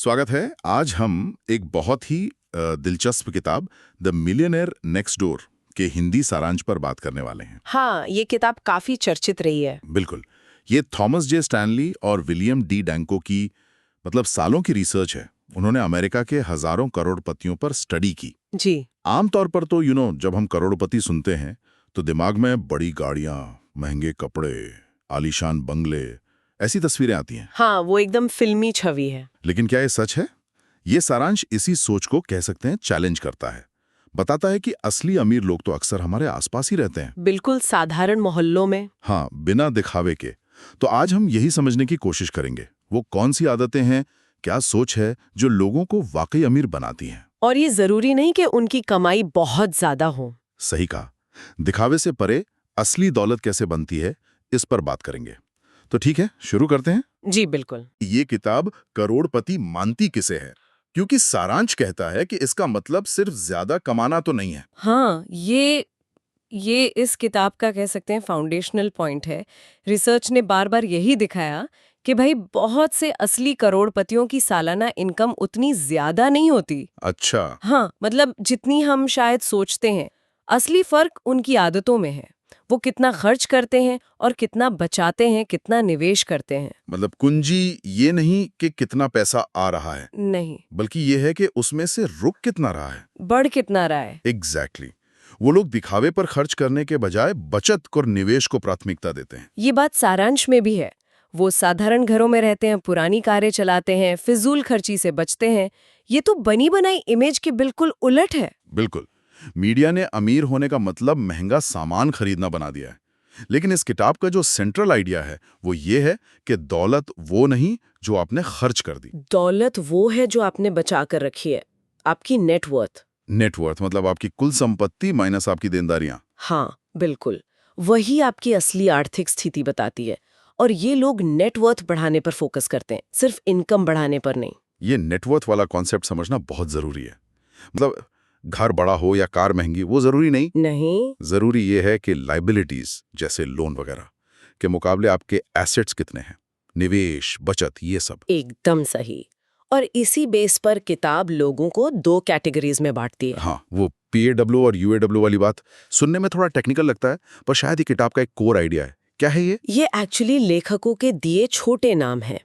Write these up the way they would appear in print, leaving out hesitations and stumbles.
स्वागत है। आज हम एक बहुत ही दिलचस्प किताब द मिलियनेयर नेक्स्ट डोर के हिंदी सारांश पर बात करने वाले हैं। हाँ, ये किताब काफी चर्चित रही है। बिल्कुल। ये थॉमस जे स्टैनली और विलियम डी डैंको की सालों की रिसर्च है। उन्होंने अमेरिका के हजारों करोड़पतियों पर स्टडी की। जी। आमतौर पर तो जब हम करोड़पति सुनते हैं तो दिमाग में बड़ी गाड़ियां, महंगे कपड़े, आलीशान बंगले, ऐसी तस्वीरें आती हैं। हाँ, वो एकदम फिल्मी छवि है। लेकिन क्या ये सच है? ये सारांश इसी सोच को कह सकते हैं चैलेंज करता है। बताता है कि असली अमीर लोग तो अक्सर हमारे आसपास ही रहते हैं। बिल्कुल साधारण मोहल्लों में। हाँ, बिना दिखावे के। तो आज हम यही समझने की कोशिश करेंगे वो कौन सी आदतें हैं, क्या सोच है जो लोगों को वाकई अमीर बनाती हैं। और ये जरूरी नहीं कि उनकी कमाई बहुत ज्यादा हो। सही कहा। दिखावे से परे असली दौलत कैसे बनती है, इस पर बात करेंगे। तो ठीक है, शुरू करते हैं। जी बिल्कुल। ये किताब करोड़पति मानती किसे है, क्योंकि सारांश कहता है कि इसका मतलब सिर्फ ज्यादा कमाना तो नहीं है। हाँ, ये इस किताब का कह सकते हैं फाउंडेशनल पॉइंट है। रिसर्च ने बार बार यही दिखाया कि भाई बहुत से असली करोड़पतियों की सालाना इनकम उतनी ज्यादा नहीं होती। अच्छा। हाँ, मतलब जितनी हम शायद सोचते हैं। असली फर्क उनकी आदतों में है। वो कितना खर्च करते हैं और कितना बचाते हैं, कितना निवेश करते हैं। कुंजी ये नहीं कि कितना पैसा आ रहा है, नहीं, बल्कि ये है कि उसमें से रुक कितना रहा है, बढ़ कितना रहा है। एग्जैक्टली। वो लोग दिखावे पर खर्च करने के बजाय बचत और निवेश को प्राथमिकता देते हैं। ये बात सारांश में भी है। वो साधारण घरों में रहते हैं, पुरानी कारें चलाते हैं, फिजूल खर्ची से बचते हैं। ये तो बनी बनाई इमेज के बिल्कुल उलट है। बिल्कुल। मीडिया ने अमीर होने का मतलब महंगा सामान खरीदना बना दिया है। लेकिन इस किताब का जो सेंट्रल आइडिया है वो ये है कि दौलत वो नहीं जो आपने खर्च कर दी। दौलत वो है जो आपने बचा कर रखी है, आपकी नेटवर्थ। नेटवर्थ मतलब आपकी कुल संपत्ति माइनस आपकी देनदारियां। हाँ बिल्कुल, वही आपकी असली आर्थिक स्थिति बताती है। और ये लोग नेटवर्थ बढ़ाने पर फोकस करते हैं, सिर्फ इनकम बढ़ाने पर नहीं। ये नेटवर्थ वाला कॉन्सेप्ट समझना बहुत जरूरी है। घर बड़ा हो या कार महंगी वो जरूरी नहीं। जरूरी ये है कि लाइबिलिटीज जैसे लोन वगैरह के मुकाबले आपके एसेट्स कितने हैं, निवेश, बचत, ये सब। एकदम सही। और इसी बेस पर किताब लोगों को 2 कैटेगरीज में बांटती है। हाँ, वो PAW और UAW वाली बात सुनने में थोड़ा टेक्निकल लगता है, पर शायद ये किताब का एक कोर आइडिया है। क्या है ये एक्चुअली लेखकों के दिए छोटे नाम हैं।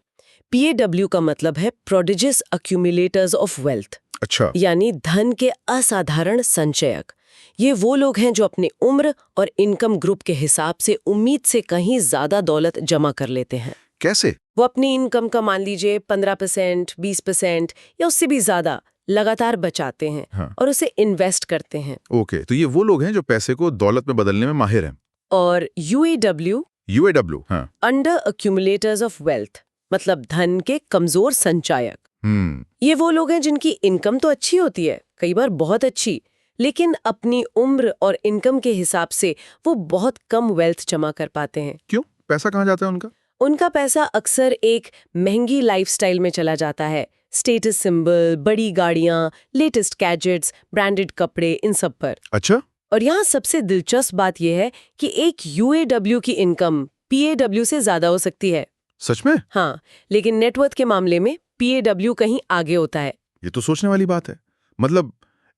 PAW का मतलब है प्रोडिजियस अक्यूमुलेटर्स ऑफ वेल्थ। अच्छा। यानी धन के असाधारण संचयक। ये वो लोग हैं जो अपनी उम्र और इनकम ग्रुप के हिसाब से उम्मीद से कहीं ज्यादा दौलत जमा कर लेते हैं। कैसे? वो अपनी इनकम का मान लीजिए 15%, 20% या उससे भी ज्यादा लगातार बचाते हैं। हाँ। और उसे इन्वेस्ट करते हैं। ओके, तो ये वो लोग हैं जो पैसे को दौलत में बदलने में माहिर हैं। और UAW हाँ। अंडर अक्यूमुलेटर्स ऑफ वेल्थ, मतलब धन के कमजोर संचायक। ये वो लोग हैं जिनकी इनकम तो अच्छी होती है, कई बार बहुत अच्छी, लेकिन अपनी उम्र और इनकम के हिसाब से वो बहुत कम वेल्थ जमा कर पाते हैं। क्यों? पैसा कहाँ जाता है उनका? उनका पैसा अक्सर एक महंगी लाइफस्टाइल में चला जाता है। स्टेटस सिंबल, बड़ी गाड़ियां, लेटेस्ट गैजेट्स, ब्रांडेड कपड़े, इन सब पर। अच्छा। और यहाँ सबसे दिलचस्प बात यह है कि एक UAW की इनकम PAW से ज्यादा हो सकती है। सच में? हाँ, लेकिन नेटवर्थ के मामले में PAW कहीं आगे होता है। ये तो सोचने वाली बात है।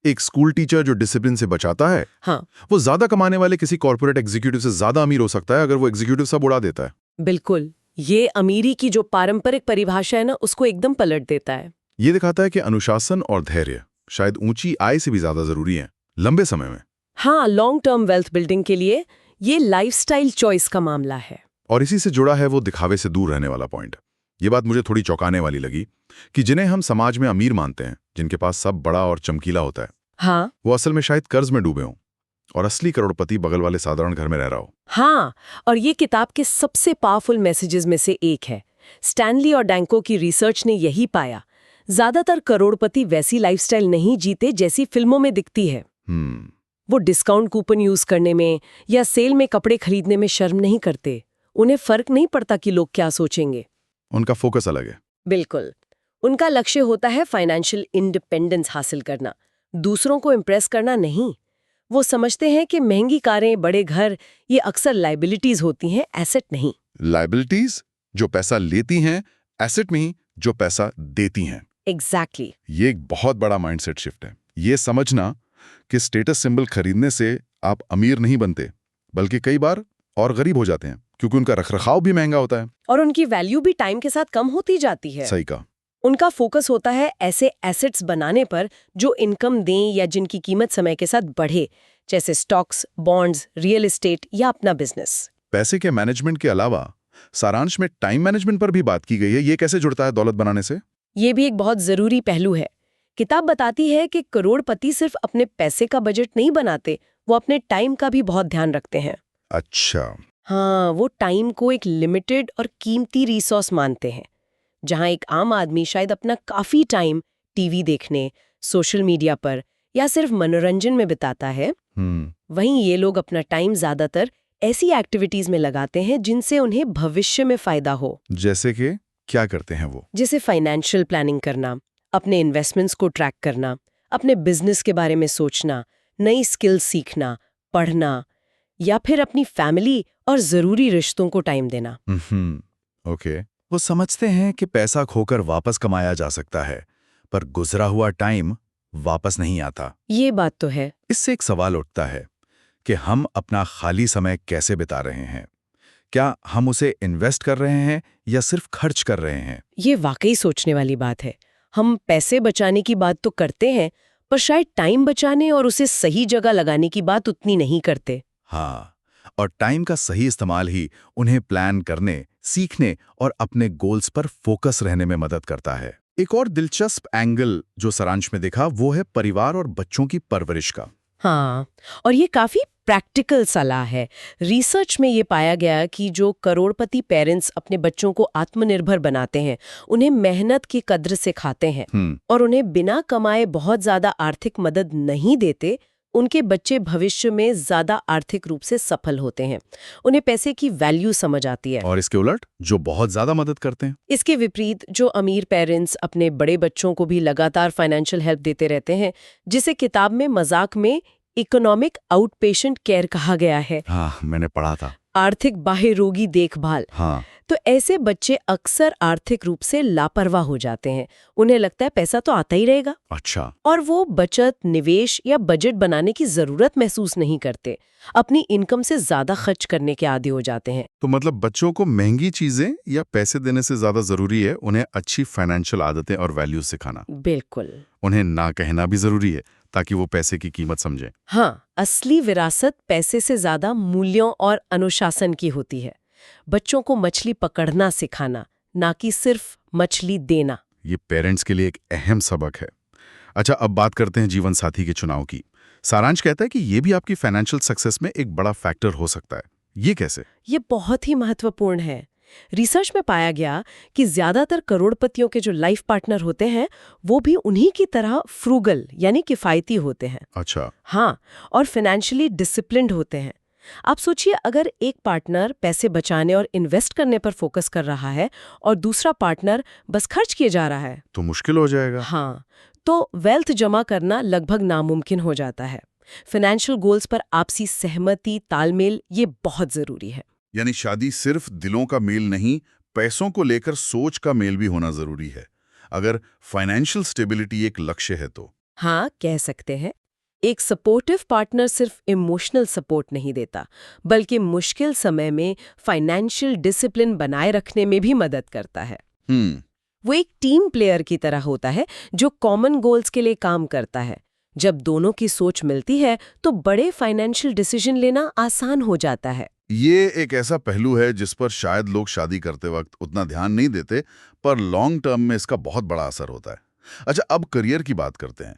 एक स्कूल टीचर जो डिसिप्लिन से बचाता है, हाँ, वो ज्यादा कमाने वाले किसी कॉर्पोरेट एग्जीक्यूटिव से ज्यादा अमीर हो सकता है अगर वो एग्जीक्यूटिव सब उड़ा देता है। बिल्कुल। ये अमीरी की जो पारंपरिक परिभाषा है ना, उसको एकदम पलट देता है। ये दिखाता है कि अनुशासन और धैर्य शायद ऊंची आय से भी ज्यादा जरूरी है लंबे समय में। हाँ, लॉन्ग टर्म वेल्थ बिल्डिंग के लिए ये लाइफस्टाइल चॉइस का मामला है। और इसी से जुड़ा है वो दिखावे से दूर रहने वाला पॉइंट। ये बात मुझे थोड़ी चौंकाने वाली लगी कि जिन्हें हम समाज में अमीर मानते हैं, जिनके पास सब बड़ा और चमकीला होता है, हाँ, वो असल में शायद कर्ज में डूबे हों और असली करोड़पति बगल वाले साधारण घर में रह रहा हो। हाँ, और ये किताब के सबसे पावरफुल मैसेजेस में से एक है। स्टैनली और डैंको की रिसर्च ने यही पाया, ज्यादातर करोड़पति वैसी लाइफस्टाइल नहीं जीते जैसी फिल्मों में दिखती है। वो डिस्काउंट कूपन यूज करने में या सेल में कपड़े खरीदने में शर्म नहीं करते। उन्हें फर्क नहीं पड़ता कि लोग क्या सोचेंगे। उनका फोकस अलग है। बिल्कुल। उनका लक्ष्य होता है फाइनेंशियल इंडिपेंडेंस हासिल करना, दूसरों को इम्प्रेस करना नहीं। वो समझते हैं कि महंगी कारें, बड़े घर, ये अक्सर लाइबिलिटीज होती हैं, एसेट नहीं। लाइबिलिटीज जो पैसा लेती हैं, एसेट नहीं जो पैसा देती हैं। एग्जैक्टली। ये एक बहुत बड़ा माइंडसेट शिफ्ट है। ये समझना कि स्टेटस सिंबल खरीदने से आप अमीर नहीं बनते, बल्कि कई बार और गरीब हो जाते हैं, क्योंकि उनका रखरखाव भी महंगा होता है। और उनकी वैल्यू भी टाइम के साथ कम होती जाती है। सही कहा। उनका फोकस होता है ऐसे एसेट्स बनाने पर जो इनकम दें या जिनकी कीमत समय के साथ बढ़े, जैसे स्टॉक्स, बॉन्ड्स, रियल एस्टेट या अपना बिजनेस। पैसे के मैनेजमेंट के अलावा सारांश में टाइम मैनेजमेंट पर भी बात की गई है। ये कैसे जुड़ता है दौलत बनाने से? ये भी एक बहुत जरूरी पहलू है। किताब बताती है कि करोड़पति सिर्फ अपने पैसे का बजट नहीं बनाते, वो अपने टाइम का भी बहुत ध्यान रखते हैं। अच्छा। हाँ, वो टाइम को एक लिमिटेड और कीमती रिसोर्स मानते हैं। जहां एक आम आदमी शायद अपना काफी टाइम टीवी देखने, सोशल मीडिया पर या सिर्फ मनोरंजन में बिताता है, वहीं ये लोग अपना टाइम ज्यादातर ऐसी एक्टिविटीज में लगाते हैं जिनसे उन्हें भविष्य में फायदा हो। जैसे कि क्या करते हैं वो? जैसे फाइनेंशियल प्लानिंग करना, अपने इन्वेस्टमेंट्स को ट्रैक करना, अपने बिजनेस के बारे में सोचना, नई स्किल्स सीखना, पढ़ना, या फिर अपनी फैमिली और जरूरी रिश्तों को टाइम देना। ओके। वो समझते हैं कि पैसा खोकर वापस कमाया जा सकता है, पर गुजरा हुआ टाइम वापस नहीं आता। ये बात तो है। इससे एक सवाल उठता है कि हम अपना खाली समय कैसे बिता रहे हैं? क्या हम उसे इन्वेस्ट कर रहे हैं या सिर्फ खर्च कर रहे हैं? ये वाकई सोचने वाली बात है। हम पैसे बचाने की बात तो करते हैं, पर शायद टाइम बचाने और उसे सही जगह लगाने की बात उतनी नहीं करते। हाँ, और टाइम का सही इस्तेमाल ही उन्हें प्लान करने, सीखने और अपने गोल्स पर फोकस रहने में मदद करता है। एक और दिलचस्प एंगल जो सारांश में देखा वो है परिवार और बच्चों की परवरिश का। हाँ, और ये काफी प्रैक्टिकल सलाह है। रिसर्च में ये पाया गया कि जो करोड़पति पेरेंट्स अपने बच्चों को आत्मनिर्भर बनाते हैं, उन्हें मेहनत की कद्र सिखाते हैं और उन्हें बिना कमाए बहुत ज्यादा आर्थिक मदद नहीं देते, उनके बच्चे भविष्य में ज्यादा आर्थिक रूप से सफल होते हैं। उन्हें पैसे की वैल्यू समझ आती है। और इसके उलट जो बहुत ज्यादा मदद करते हैं? इसके विपरीत जो अमीर पेरेंट्स अपने बड़े बच्चों को भी लगातार फाइनेंशियल हेल्प देते रहते हैं, जिसे किताब में मजाक में इकोनॉमिक आउट पेशेंट केयर कहा गया है। हाँ, मैंने पढ़ा था। आर्थिक बाह्य रोगी देखभाल। हाँ। तो ऐसे बच्चे अक्सर आर्थिक रूप से लापरवाह हो जाते हैं। उन्हें लगता है पैसा तो आता ही रहेगा। अच्छा। और वो बचत, निवेश या बजट बनाने की जरूरत महसूस नहीं करते। अपनी इनकम से ज्यादा खर्च करने के आदी हो जाते हैं। तो मतलब बच्चों को महंगी चीजें या पैसे देने से ज्यादा जरूरी है उन्हें अच्छी फाइनेंशियल आदतें और वैल्यूज सिखाना। बिल्कुल। उन्हें ना कहना भी जरूरी है ताकि वो पैसे की कीमत समझें। हाँ, असली विरासत पैसे से ज्यादा मूल्यों और अनुशासन की होती है। बच्चों को मछली पकड़ना सिखाना, ना कि सिर्फ मछली देना। ये पेरेंट्स के लिए एक अहम सबक है। अच्छा, अब बात करते हैं जीवन साथी के चुनाव की। सारांश कहता है कि ये भी आपकी फाइनेंशियल सक्सेस में एक बड़ा फैक्टर हो सकता है। ये कैसे? ये बहुत ही महत्वपूर्ण है। रिसर्च में पाया गया कि ज्यादातर करोड़पतियों के जो लाइफ पार्टनर होते हैं, वो भी उन्हीं की तरह फ्रूगल यानी किफायती होते हैं। अच्छा। हाँ, और फाइनेंशियली डिसिप्लिन्ड होते हैं। आप सोचिए, अगर एक पार्टनर पैसे बचाने और इन्वेस्ट करने पर फोकस कर रहा है और दूसरा पार्टनर बस खर्च किए जा रहा है, तो मुश्किल हो जाएगा। हाँ, तो वेल्थ जमा करना लगभग नामुमकिन हो जाता है। फाइनेंशियल गोल्स पर आपसी सहमति, तालमेल, ये बहुत जरूरी है। यानी शादी सिर्फ दिलों का मेल नहीं, पैसों को लेकर सोच का मेल भी होना जरूरी है, अगर फाइनेंशियल स्टेबिलिटी एक लक्ष्य है तो। हाँ, कह सकते हैं। एक सपोर्टिव पार्टनर सिर्फ इमोशनल सपोर्ट नहीं देता, बल्कि मुश्किल समय में फाइनेंशियल डिसिप्लिन बनाए रखने में भी मदद करता है। वो एक टीम प्लेयर की तरह होता है जो कॉमन गोल्स के लिए काम करता है। जब दोनों की सोच मिलती है तो बड़े फाइनेंशियल डिसीजन लेना आसान हो जाता है। ये एक ऐसा पहलू है जिस पर शायद लोग शादी करते वक्त उतना ध्यान नहीं देते, पर लॉन्ग टर्म में इसका बहुत बड़ा असर होता है। अच्छा, अब करियर की बात करते हैं।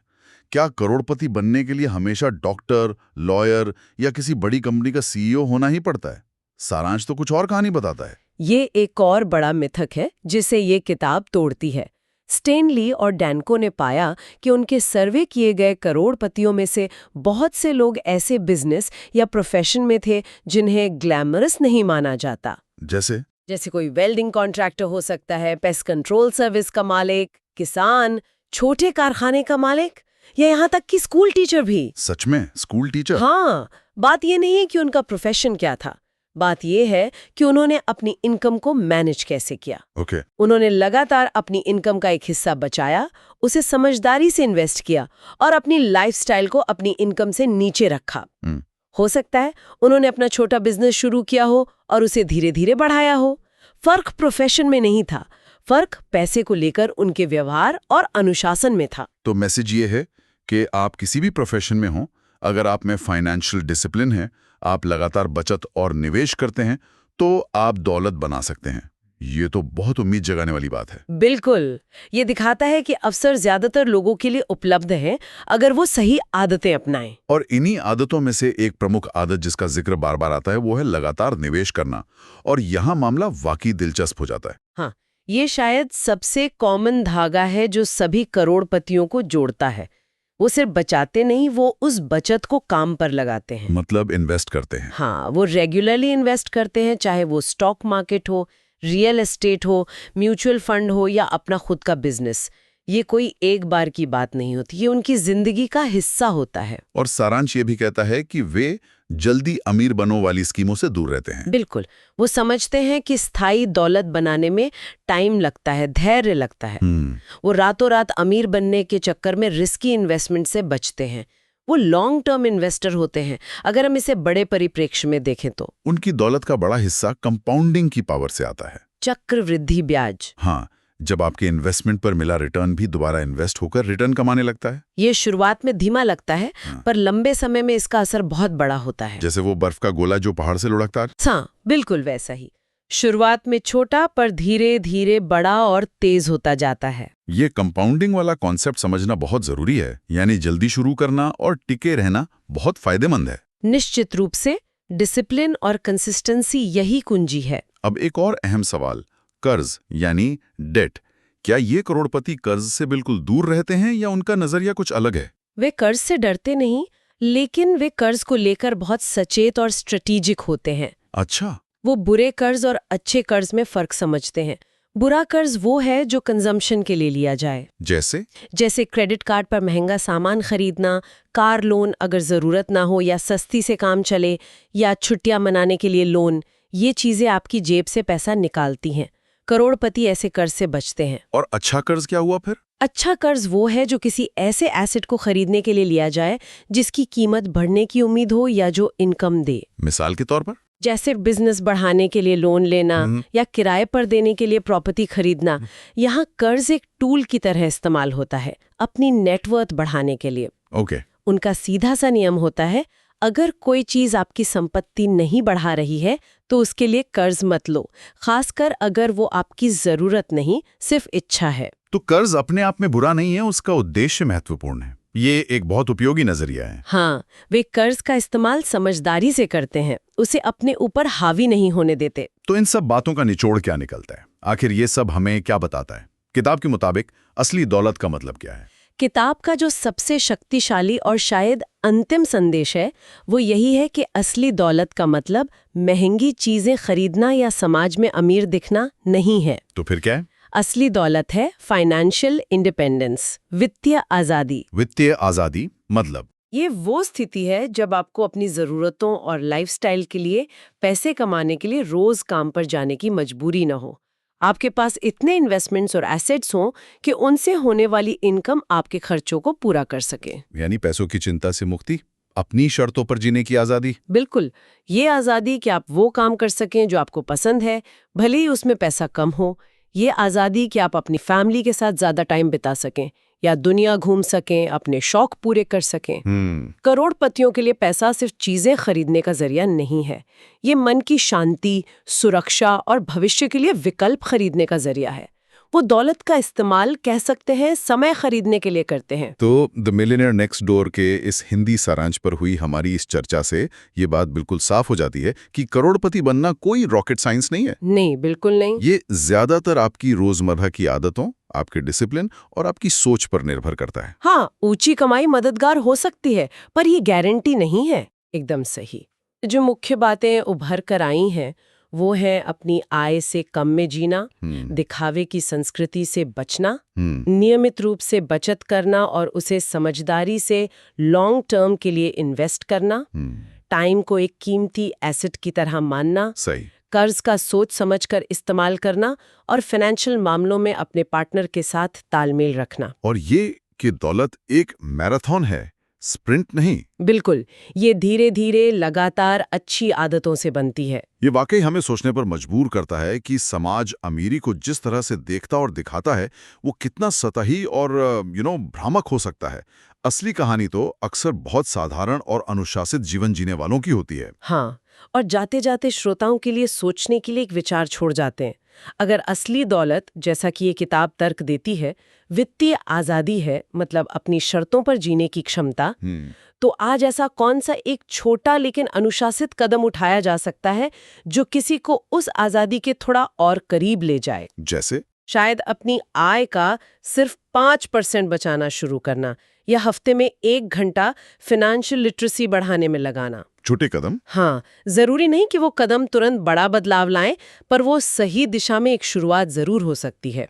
क्या करोड़पति बनने के लिए हमेशा डॉक्टर, लॉयर या किसी बड़ी कंपनी का सीईओ होना ही पड़ता है? सारांश तो कुछ और कहानी बताता है। ये एक और बड़ा मिथक है जिसे ये किताब तोड़ती है। स्टेनली और डैनको ने पाया कि उनके सर्वे किए गए करोड़पतियों में से बहुत से लोग ऐसे बिजनेस या प्रोफेशन में थे जिन्हें ग्लैमरस नहीं माना जाता। जैसे कोई वेल्डिंग कॉन्ट्रैक्टर हो सकता है, पेस्ट कंट्रोल सर्विस का मालिक, किसान, छोटे कारखाने का मालिक, या यहाँ तक कि स्कूल टीचर भी। सच में? School teacher? हाँ, बात ये नहीं है कि उनका प्रोफेशन क्या था, बात यह है कि उन्होंने अपनी इनकम को मैनेज कैसे किया। ओके। उन्होंने लगातार अपनी इनकम का एक हिस्सा बचाया, उसे समझदारी से इन्वेस्ट किया और अपनी लाइफस्टाइल को अपनी इनकम से नीचे रखा। हो सकता है उन्होंने अपना छोटा बिजनेस शुरू किया हो और उसे धीरे धीरे बढ़ाया हो। फर्क प्रोफेशन में नहीं था, फर्क पैसे को लेकर उनके व्यवहार और अनुशासन में था। तो मैसेज ये है कि आप किसी भी प्रोफेशन में हो, अगर आप में फाइनेंशियल डिसिप्लिन है, आप लगातार बचत और निवेश करते हैं, तो आप दौलत बना सकते हैं। ये तो बहुत उम्मीद जगाने वाली बात है। बिल्कुल, ये दिखाता है कि अवसर ज्यादातर लोगों के लिए उपलब्ध हैं अगर वो सही आदतें अपनाएं। और इन्हीं आदतों में से एक प्रमुख आदत जिसका जिक्र बार बार आता है वो है लगातार निवेश करना। और यहाँ मामला वाकई दिलचस्प हो जाता है। हाँ, ये शायद सबसे कॉमन धागा है जो सभी करोड़पतियों को जोड़ता है। वो सिर्फ बचाते नहीं, वो उस बचत को काम पर लगाते हैं। मतलब इन्वेस्ट करते हैं। हाँ, वो रेगुलरली इन्वेस्ट करते हैं, चाहे वो स्टॉक मार्केट हो, रियल एस्टेट हो, म्यूचुअल फंड हो या अपना खुद का बिजनेस। ये कोई एक बार की बात नहीं होती, ये उनकी जिंदगी का हिस्सा होता है। और सारांश ये भी कहता है कि वे जल्दी अमीर बनो वाली स्कीमों से दूर रहते हैं। बिल्कुल, वो समझते हैं कि स्थायी दौलत बनाने में टाइम लगता है, धैर्य लगता है। वो रातों रात अमीर बनने के चक्कर में रिस्की इन्वेस्टमेंट से बचते हैं। वो लॉन्ग टर्म इन्वेस्टर होते हैं, अगर हम इसे बड़े परिप्रेक्ष्य में देखें तो। उनकी दौलत का बड़ा हिस्सा कंपाउंडिंग की पावर से आता है। चक्रवृद्धि ब्याज। हाँ, जब आपके इन्वेस्टमेंट पर मिला रिटर्न भी दोबारा इन्वेस्ट होकर रिटर्न कमाने लगता है। ये शुरुआत में धीमा लगता है, पर लंबे समय में इसका असर बहुत बड़ा होता है। जैसे वो बर्फ का गोला जो पहाड़ से लुढ़कता है। हाँ, बिल्कुल वैसा ही। शुरुआत में छोटा, पर धीरे धीरे बड़ा और तेज होता जाता है। ये कंपाउंडिंग वाला कॉन्सेप्ट समझना बहुत जरूरी है। यानी जल्दी शुरू करना और टिके रहना बहुत फायदेमंद है। निश्चित रूप से डिसिप्लिन और कंसिस्टेंसी यही कुंजी है। अब एक और अहम सवाल, कर्ज यानी डेट। क्या ये करोड़पति कर्ज से बिल्कुल दूर रहते हैं या उनका नजरिया कुछ अलग है? वे कर्ज से डरते नहीं, लेकिन वे कर्ज को लेकर बहुत सचेत और स्ट्रेटेजिक होते हैं। अच्छा। वो बुरे कर्ज और अच्छे कर्ज में फर्क समझते हैं। बुरा कर्ज वो है जो कंजम्पशन के लिए लिया जाए, जैसे क्रेडिट कार्ड पर महंगा सामान खरीदना, कार लोन अगर जरूरत ना हो या सस्ती से काम चले, या छुट्टियां मनाने के लिए लोन। ये चीजें आपकी जेब से पैसा निकालती हैं। करोड़पति ऐसे कर्ज से बचते हैं। और अच्छा कर्ज क्या हुआ फिर? अच्छा कर्ज वो है जो किसी ऐसे एसेट को खरीदने के लिए लिया जाए जिसकी कीमत बढ़ने की उम्मीद हो या जो इनकम दे। मिसाल के तौर पर? जैसे बिजनेस बढ़ाने के लिए लोन लेना या किराए पर देने के लिए प्रॉपर्टी खरीदना। यहाँ कर्ज एक टूल की तरह इस्तेमाल होता है अपनी नेटवर्थ बढ़ाने के लिए। ओके। उनका सीधा सा नियम होता है, अगर कोई चीज आपकी संपत्ति नहीं बढ़ा रही है तो उसके लिए कर्ज मत लो, खासकर अगर वो आपकी जरूरत नहीं, सिर्फ इच्छा है। तो कर्ज अपने आप में बुरा नहीं है, उसका उद्देश्य महत्वपूर्ण है। ये एक बहुत उपयोगी नजरिया है। हाँ, वे कर्ज का इस्तेमाल समझदारी से करते हैं, उसे अपने ऊपर हावी नहीं होने देते। तो इन सब बातों का निचोड़ क्या निकलता है? आखिर ये सब हमें क्या बताता है? किताब के मुताबिक असली दौलत का मतलब क्या है? किताब का जो सबसे शक्तिशाली और शायद अंतिम संदेश है वो यही है कि असली दौलत का मतलब महंगी चीजें खरीदना या समाज में अमीर दिखना नहीं है। तो फिर क्या है? असली दौलत है फाइनेंशियल इंडिपेंडेंस, वित्तीय आजादी। वित्तीय आजादी मतलब? ये वो स्थिति है जब आपको अपनी जरूरतों और लाइफस्टाइल के लिए पैसे कमाने के लिए रोज काम पर जाने की मजबूरी न हो। आपके पास इतने इन्वेस्टमेंट्स और एसेट्स हों कि उनसे होने वाली इनकम आपके खर्चों को पूरा कर सके। यानी पैसों की चिंता से मुक्ति, अपनी शर्तों पर जीने की आजादी। बिल्कुल, ये आजादी कि आप वो काम कर सकें जो आपको पसंद है, भले ही उसमें पैसा कम हो। ये आजादी कि आप अपनी फैमिली के साथ ज्यादा टाइम बिता सकें या दुनिया घूम सकें, अपने शौक पूरे कर सकें। करोड़पतियों के लिए पैसा सिर्फ चीजें खरीदने का जरिया नहीं है, ये मन की शांति, सुरक्षा और भविष्य के लिए विकल्प खरीदने का जरिया है। वो दौलत का इस्तेमाल कह सकते हैं समय खरीदने के लिए करते हैं। तो द मिलियनेयर नेक्स्ट डोर के इस हिंदी सारांश पर हुई हमारी इस चर्चा से ये बात बिल्कुल साफ हो जाती है कि करोड़पति बनना कोई रॉकेट साइंस नहीं है। नहीं, बिल्कुल नहीं। ये ज्यादातर आपकी रोजमर्रा की आदतों, आपके डिसिप्लिन और आपकी सोच पर निर्भर करता है। हाँ, ऊंची कमाई मददगार हो सकती है, पर ये गारंटी नहीं है। एकदम सही। जो मुख्य बातें उभर कर आई हैं वो है अपनी आय से कम में जीना, दिखावे की संस्कृति से बचना, नियमित रूप से बचत करना और उसे समझदारी से लॉन्ग टर्म के लिए इन्वेस्ट करना, टाइम को एक कीमती एसेट की तरह मानना, सही। कर्ज का सोच समझकर इस्तेमाल करना और फाइनेंशियल मामलों में अपने पार्टनर के साथ तालमेल रखना। और ये कि दौलत एक मैराथन है, स्प्रिंट नहीं। बिल्कुल, ये धीरे धीरे लगातार अच्छी आदतों से बनती है। ये वाकई हमें सोचने पर मजबूर करता है कि समाज अमीरी को जिस तरह से देखता और दिखाता है वो कितना सतही और भ्रामक हो सकता है। असली कहानी तो अक्सर बहुत साधारण और अनुशासित जीवन जीने वालों की होती है। हाँ, और जाते जाते श्रोताओं के लिए सोचने के लिए एक विचार छोड़ जाते हैं। अगर असली दौलत, जैसा कि ये किताब तर्क देती है, वित्तीय आज़ादी है, मतलब अपनी शर्तों पर जीने की क्षमता, तो आज ऐसा कौन सा एक छोटा लेकिन अनुशासित कदम उठाया जा सकता है जो किसी को उस आज़ादी के थोड़ा और करीब ले जाए? जैसे शायद अपनी आय का सिर्फ 5% बचाना शुरू करना, या हफ्ते में 1 घंटा फाइनेंशियल लिटरेसी बढ़ाने में लगाना। छोटे कदम। हाँ, जरूरी नहीं कि वो कदम तुरंत बड़ा बदलाव लाएं, पर वो सही दिशा में एक शुरुआत जरूर हो सकती है।